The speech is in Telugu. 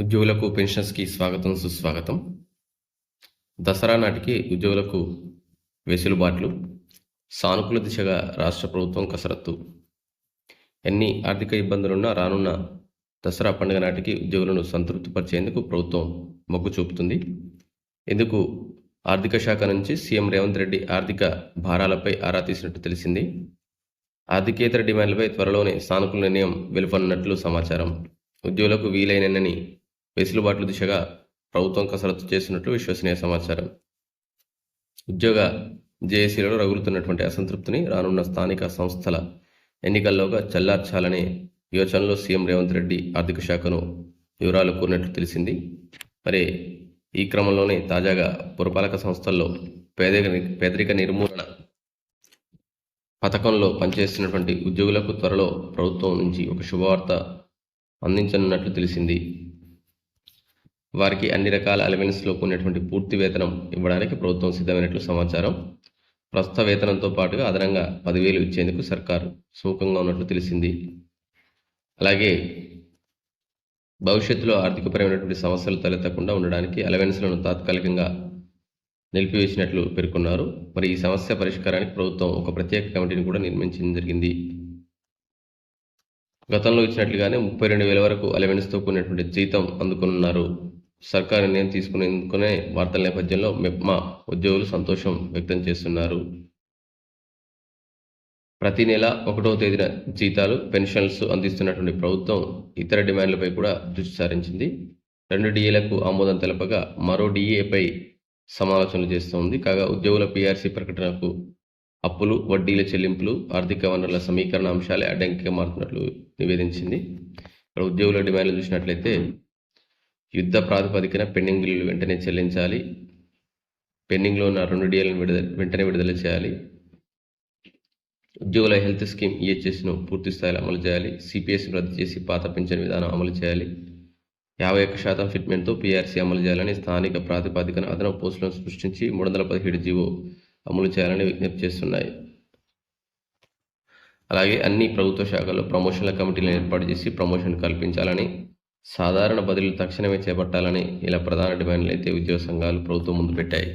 ఉద్యోగులకు పెన్షన్స్కి స్వాగతం సుస్వాగతం. దసరా నాటికి ఉద్యోగులకు వెసులుబాట్లు, సానుకూల దిశగా రాష్ట్ర ప్రభుత్వం కసరత్తు. ఎన్ని ఆర్థిక ఇబ్బందులున్నా రానున్న దసరా పండుగ నాటికి ఉద్యోగులను సంతృప్తిపరిచేందుకు ప్రభుత్వం మొగ్గు చూపుతుంది. ఇందుకు ఆర్థిక శాఖ నుంచి సీఎం రేవంత్ రెడ్డి ఆర్థిక భారాలపై ఆరా తీసినట్టు తెలిసింది. ఆర్థికేతర డిమాండ్లపై త్వరలోనే సానుకూల నిర్ణయం వెలువనున్నట్లు సమాచారం. ఉద్యోగులకు వీలైనన్ని వెసులుబాట్ల దిశగా ప్రభుత్వం కసరత్తు చేస్తున్నట్లు విశ్వసనీయ సమాచారం. ఉద్యోగ జేఏసీలలో రగులుతున్నటువంటి అసంతృప్తిని రానున్న స్థానిక సంస్థల ఎన్నికల్లోగా చల్లార్చాలనే యోచనలో సీఎం రేవంత్ రెడ్డి ఆర్థిక శాఖను వివరాలు కోరినట్లు తెలిసింది. మరి ఈ క్రమంలోనే తాజాగా పురపాలక సంస్థల్లో పేదరిక నిర్మూలన పథకంలో పనిచేస్తున్నటువంటి ఉద్యోగులకు త్వరలో ప్రభుత్వం నుంచి ఒక శుభవార్త అందించనున్నట్లు తెలిసింది. వారికి అన్ని రకాల అలవెన్స్లో కూడినటువంటి పూర్తి వేతనం ఇవ్వడానికి ప్రభుత్వం సిద్ధమైనట్లు సమాచారం. ప్రస్తుత వేతనంతో పాటుగా అదనంగా 10,000 ఇచ్చేందుకు సర్కారు సుముఖంగా ఉన్నట్లు తెలిసింది. అలాగే భవిష్యత్తులో ఆర్థికపరమైనటువంటి సమస్యలు తలెత్తకుండా ఉండడానికి అలవెన్స్లను తాత్కాలికంగా నిలిపివేసినట్లు పేర్కొన్నారు. మరి ఈ సమస్య పరిష్కారానికి ప్రభుత్వం ఒక ప్రత్యేక కమిటీని కూడా నిర్మించడం జరిగింది. గతంలో ఇచ్చినట్లుగానే 32,000 వరకు అలవెన్స్తో కూడినటువంటి జీతం అందుకున్నారు. సర్కారు నిర్ణయం తీసుకునేందుకునే వార్తల నేపథ్యంలో మెప్మా ఉద్యోగులు సంతోషం వ్యక్తం చేస్తున్నారు. ప్రతి నెల 1వ తేదీన జీతాలు, పెన్షన్స్ అందిస్తున్నటువంటి ప్రభుత్వం ఇతర డిమాండ్లపై కూడా దృష్టి సారించింది. 2 డిఏలకు ఆమోదం తెలపగా మరో డిఏపై సమాలోచనలు చేస్తోంది. కాగా ఉద్యోగుల పీఆర్సీ ప్రకటనకు అప్పులు, వడ్డీల చెల్లింపులు, ఆర్థిక వనరుల సమీకరణ అంశాలే అడ్డంకిగా మారుతున్నట్లు నివేదించింది. ఇక్కడ ఉద్యోగుల డిమాండ్లు చూసినట్లయితే యుద్ధ ప్రాతిపదికన పెండింగ్ బిల్లులు వెంటనే చెల్లించాలి, పెండింగ్లో ఉన్న 2 డిఏలను వెంటనే విడుదల చేయాలి, ఉద్యోగుల హెల్త్ స్కీమ్ ఈహెచ్ఎస్ను పూర్తి స్థాయిలో అమలు చేయాలి, సిపిఎస్ను రద్దు చేసి పాత పింఛన్ విధానం అమలు చేయాలి, 51% ఫిట్మెంట్తో పీఆర్సీ అమలు చేయాలని, స్థానిక ప్రాతిపదికన అదనపు పోస్టులను సృష్టించి 317 జీవో అమలు చేయాలని విజ్ఞప్తి చేస్తున్నాయి. అలాగే అన్ని ప్రభుత్వ శాఖల్లో ప్రమోషన్ల కమిటీలను ఏర్పాటు చేసి ప్రమోషన్ కల్పించాలని, సాధారణ బదిలీలు తక్షణమే చేపట్టాలని ఇలా ప్రధాన డిమాండ్లు అయితే ఉద్యోగ సంఘాలు ప్రభుత్వం ముందు పెట్టాయి.